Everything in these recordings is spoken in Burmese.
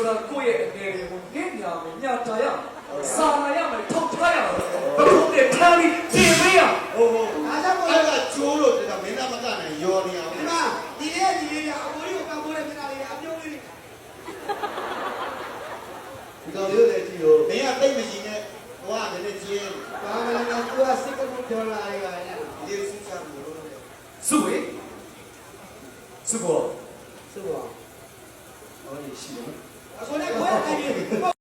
ဆိုတာကိုယ့်ရဲ့အနေတွေကိုနင့်ညာမယ်ညတာရစာနာရမယ်ထောက်ထားရမယ်ဘုံနဲ့ထားပြီးတင်ပေးရဟုတ်အားကြောင့်အဲ့ဒါချိုးလို့ဒါမင်းသားမကနိုင်ရောနေအောင်ဒီမှာဒီလေးအမိုးလေးကိုကမိုးလေးပြတာလေးအပြုံးလေးဒီကောင်လေးတွေကြည့်လို့မင်းကတိတ်မရှိနဲ့ဟိုကလည်းကျင်းဘာမှလည်းသူကစိတ်ကမှုဒေါ်လာလေးပါလေဒီစုချမ်းလို့စုဝေးစုဘောစုဘောဟောရှိတယ်အခုလည်းခွဲတိုင်းပြီ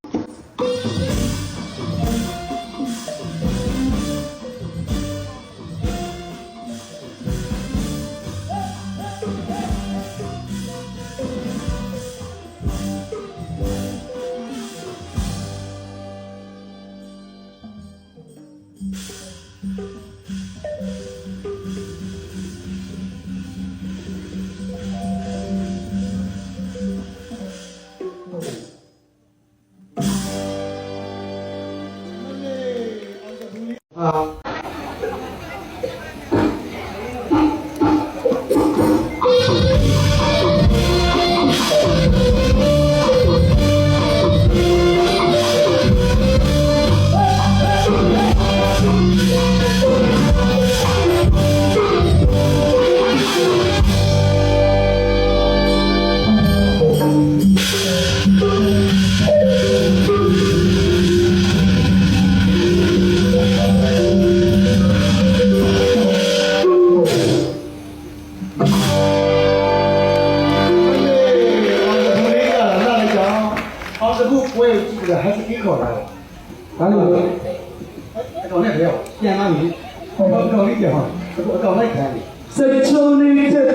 ဘာလို့လဲအကောင်နဲ့ပြောပြန်လာပြီအကောင်လေးပြန်ဟောအကောင်လိုက်ခံတယ်စက်ချုံနေတဲ့